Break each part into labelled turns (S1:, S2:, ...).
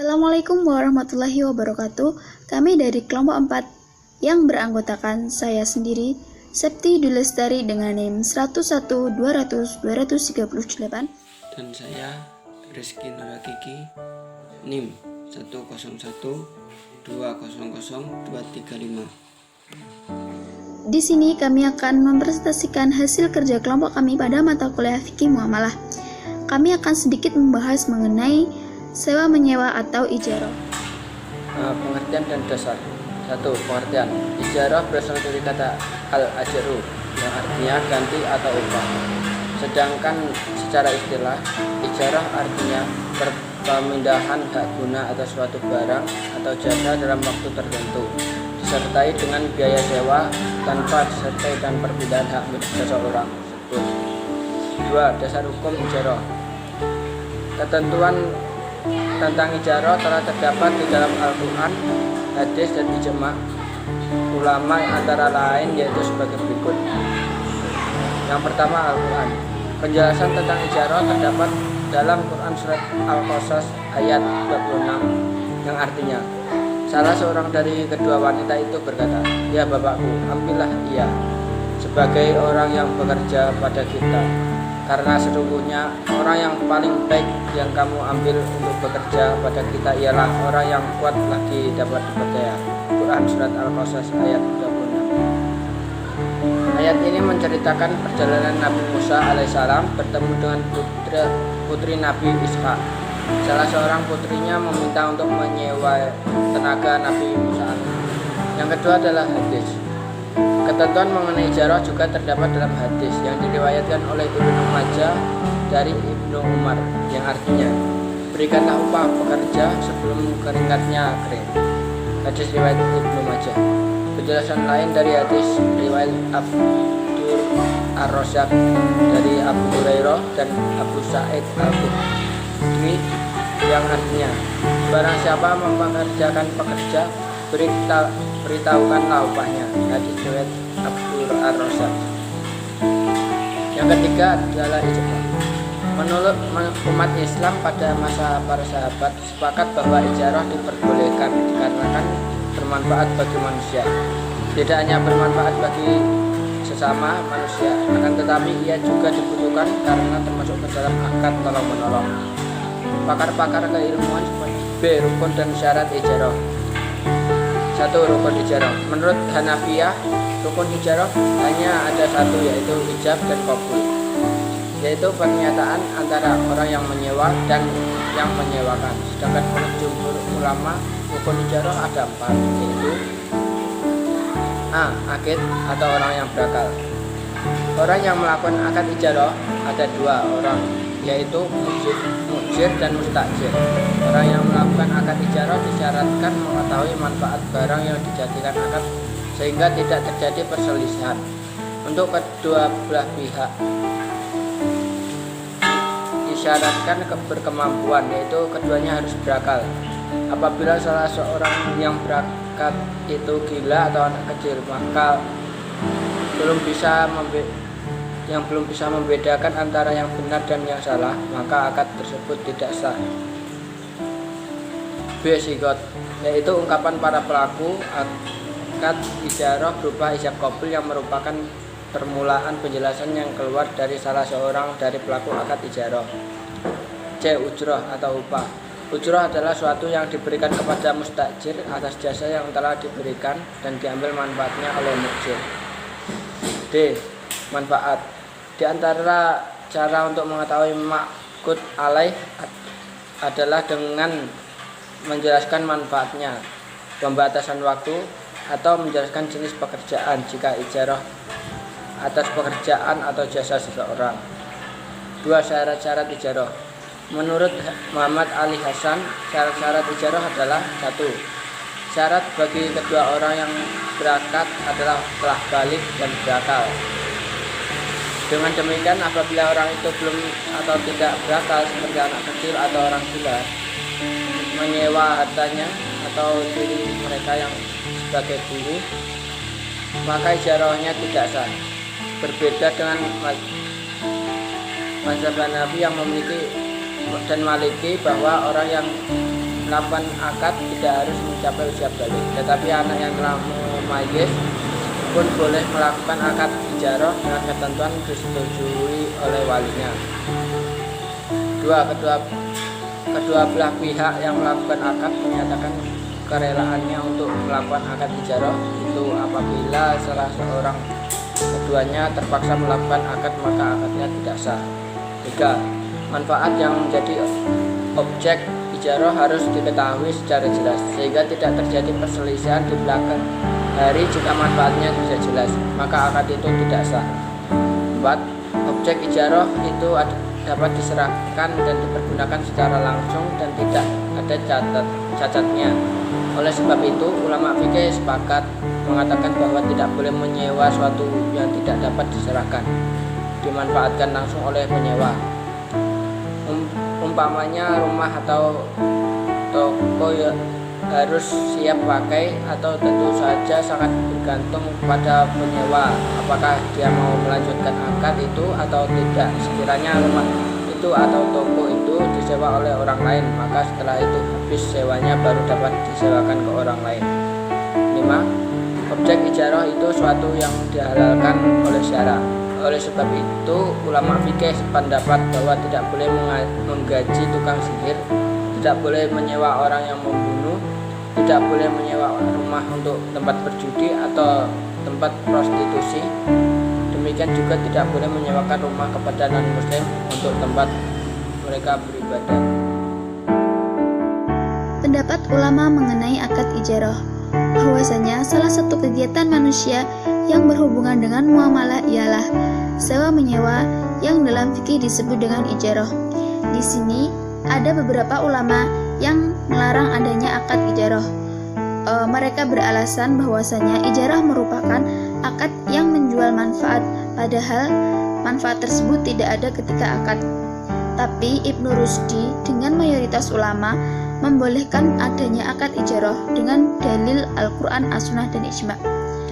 S1: Assalamualaikum warahmatullahi wabarakatuh. Kami dari kelompok 4 yang beranggotakan saya sendiri, Septi Dulestari dengan NIM 101 200 238
S2: dan saya Rizky Nurakiki NIM 101 200 235.
S1: Di sini kami akan mempresentasikan hasil kerja kelompok kami pada mata kuliah Fikih Muamalah. Kami akan sedikit membahas mengenai sewa menyewa atau ijarah.
S2: Pengertian dan dasar. 1. Pengertian. Ijarah berasal dari kata al-ajaru yang artinya ganti atau upah. Sedangkan secara istilah, ijarah artinya pemindahan hak guna atas suatu barang atau jasa dalam waktu tertentu, disertai dengan biaya sewa tanpa disertai dan perpindahan hak milik seseorang tersebut. 2. Dasar hukum ijarah. Ketentuan tentang ijarah telah terdapat di dalam Al-Quran, hadis, dan ijma' ulama antara lain yaitu sebagai berikut. Yang pertama, Al-Quran. Penjelasan tentang ijarah terdapat dalam Quran surat Al-Qasas ayat 26 yang artinya, salah seorang dari kedua wanita itu berkata, "Ya bapakku, ambillah ia sebagai orang yang bekerja pada kita, karena sesungguhnya orang yang paling baik yang kamu ambil untuk bekerja pada kita ialah orang yang kuat lagi dapat dipercaya." Quran surat Al-Qasas ayat 26. Ayat ini menceritakan perjalanan Nabi Musa alaihissalam bertemu dengan putri Nabi Ishak. Salah seorang putrinya meminta untuk menyewa tenaga Nabi Musa. Yang kedua adalah hadis. Ketentuan mengenai ijarah juga terdapat dalam hadis yang diriwayatkan oleh Ibnu Majah dari Ibnu Umar yang artinya, berikanlah upah pekerja sebelum keringatnya kering. Hadis riwayat Ibnu Majah. Penjelasan lain dari hadis riwayat Abdur Ar-Rasyaq dari Abu Hurairah dan Abu Sa'id Al-Khudri yang artinya, barang siapa mempekerjakan pekerja, beritahukanlah upahnya. Hadis riwayat Abdur Ar-Rasyaq. Yang ketiga adalah ijma'. Menurut umat Islam pada masa para sahabat sepakat bahwa ijarah diperbolehkan dikarenakan bermanfaat bagi manusia. Tidak hanya bermanfaat bagi sesama manusia, akan tetapi ia juga dibutuhkan karena termasuk ke dalam akad tolong-menolong. Pakar-pakar keilmuan seperti B. Rukun dan syarat ijarah. 1. Rukun ijarah. Menurut Hanafiyah, rukun ijarah hanya ada satu, yaitu ijab dan qabul, yaitu pernyataan antara orang yang menyewa dan yang menyewakan. Sedangkan menurut jumhur ulama, rukun ijarah ada 4, yaitu A. Akid atau orang yang berakal. Orang yang melakukan akad ijarah ada 2 orang, yaitu mujir dan mustajir. Orang yang melakukan akad ijarah disyaratkan mengetahui manfaat barang yang dijadikan akad sehingga tidak terjadi perselisihan. Untuk kedua belah pihak disyaratkan berkemampuan, yaitu keduanya harus berakal. Apabila salah seorang yang berakat itu gila atau anak kecil, maka belum bisa membedakan antara yang benar dan yang salah, maka akad tersebut tidak sah. B. Sigot, yaitu ungkapan para pelaku akad ijarah berupa ijab qabul yang merupakan permulaan penjelasan yang keluar dari salah seorang dari pelaku akad ijarah. C. Ujrah atau upah. Ujrah adalah suatu yang diberikan kepada mustajir atas jasa yang telah diberikan dan diambil manfaatnya oleh mujir. D. Manfaat. Di antara cara untuk mengetahui ma'qud alaih adalah dengan menjelaskan manfaatnya, pembatasan waktu, atau menjelaskan jenis pekerjaan jika ijarah atas pekerjaan atau jasa seseorang. 2. Syarat-syarat ijarah. Menurut Muhammad Ali Hasan, syarat-syarat ijarah adalah 1. Syarat bagi kedua orang yang berakad adalah telah balik dan berakal. Dengan demikian, apabila orang itu belum atau tidak berakal seperti anak kecil atau orang gila, menyewa hartanya atau diri mereka yang sebagai buruh, maka ijarahnya tidak sah. Berbeda dengan mazhab Hanafi yang memiliki dan Maliki bahwa orang yang melakukan akad tidak harus mencapai usia balik, tetapi anak yang telah mumayyiz pun boleh melakukan akad ijarah dengan ketentuan disetujui oleh walinya. 2. Kedua belah pihak yang melakukan akad menyatakan kerelaannya untuk melakukan akad ijarah itu apabila salah seorang keduanya terpaksa melakukan akad maka akadnya tidak sah. 3. Manfaat yang menjadi objek ijarah harus diketahui secara jelas sehingga tidak terjadi perselisihan di belakang hari. Jika manfaatnya tidak jelas maka akad itu tidak sah. 4. Objek ijarah itu dapat diserahkan dan dipergunakan secara langsung dan tidak ada cacatnya. Oleh sebab itu, ulama fikih sepakat mengatakan bahwa tidak boleh menyewa suatu yang tidak dapat diserahkan, dimanfaatkan langsung oleh penyewa. Umpamanya rumah atau toko harus siap pakai atau tentu saja sangat bergantung pada penyewa apakah dia mau melanjutkan akad itu atau tidak. Sekiranya rumah itu atau toko itu disewa oleh orang lain maka setelah itu habis sewanya baru dapat disewakan ke orang lain. 5. Objek ijarah itu suatu yang dihalalkan oleh syara. Oleh sebab itu ulama fikih sependapat bahwa tidak boleh menggaji tukang sihir, tidak boleh menyewa orang yang membunuh, tidak boleh menyewa rumah untuk tempat berjudi atau tempat prostitusi. Demikian juga tidak boleh menyewakan rumah kepada non-muslim untuk tempat mereka beribadah.
S1: Pendapat ulama mengenai akad ijarah, bahwasanya salah satu kegiatan manusia yang berhubungan dengan muamalah ialah sewa menyewa yang dalam fikih disebut dengan ijarah. Di sini ada beberapa ulama yang melarang adanya akad ijarah. Mereka beralasan bahwasanya ijarah merupakan akad yang menjual manfaat, padahal manfaat tersebut tidak ada ketika akad. Tapi Ibnu Rusdi dengan mayoritas ulama membolehkan adanya akad ijarah dengan dalil Al-Quran, As-Sunnah, dan Ijma'.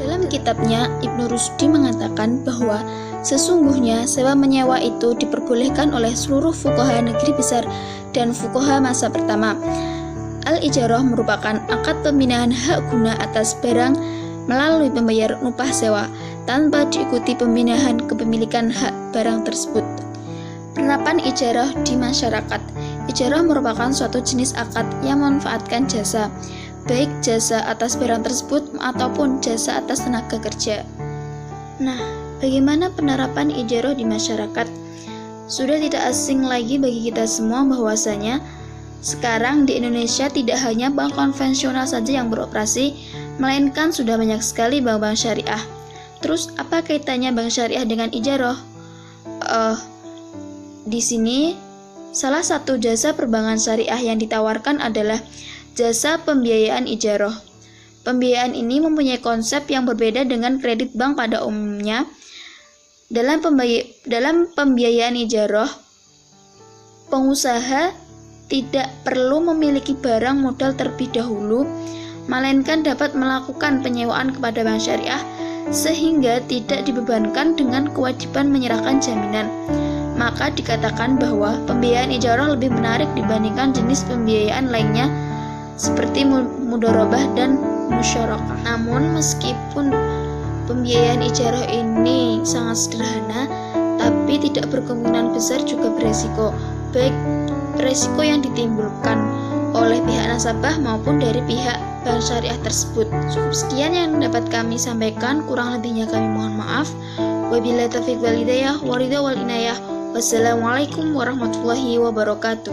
S1: Dalam kitabnya, Ibnu Rusdi mengatakan bahwa sesungguhnya sewa menyewa itu diperbolehkan oleh seluruh fuqaha negeri besar dan fuqaha masa pertama. Al-ijarah merupakan akad pemindahan hak guna atas barang melalui pembayaran upah sewa tanpa diikuti pemindahan kepemilikan hak barang tersebut. Penerapan ijarah di masyarakat. Ijarah merupakan suatu jenis akad yang memanfaatkan jasa, baik jasa atas barang tersebut ataupun jasa atas tenaga kerja. Nah, bagaimana penerapan ijarah di masyarakat? Sudah tidak asing lagi bagi kita semua bahwasanya sekarang di Indonesia tidak hanya bank konvensional saja yang beroperasi, melainkan sudah banyak sekali bank-bank syariah. Terus apa kaitannya bank syariah dengan ijarah? Di sini salah satu jasa perbankan syariah yang ditawarkan adalah jasa pembiayaan ijarah. Pembiayaan ini mempunyai konsep yang berbeda dengan kredit bank pada umumnya. Dalam pembiayaan ijarah, pengusaha tidak perlu memiliki barang modal terlebih dahulu, melainkan dapat melakukan penyewaan kepada bank syariah sehingga tidak dibebankan dengan kewajiban menyerahkan jaminan. Maka dikatakan bahwa pembiayaan ijarah lebih menarik dibandingkan jenis pembiayaan lainnya seperti mudharabah dan musyarakah. Namun meskipun pembiayaan ijarah ini sangat sederhana, tapi tidak berkemungkinan besar juga beresiko, baik resiko yang ditimbulkan oleh pihak nasabah maupun dari pihak bank syariah tersebut. Cukup sekian yang dapat kami sampaikan, kurang lebihnya kami mohon maaf. Wabillahi taufiq wal hidayah, waridha wal inayah. Wassalamualaikum warahmatullahi wabarakatuh.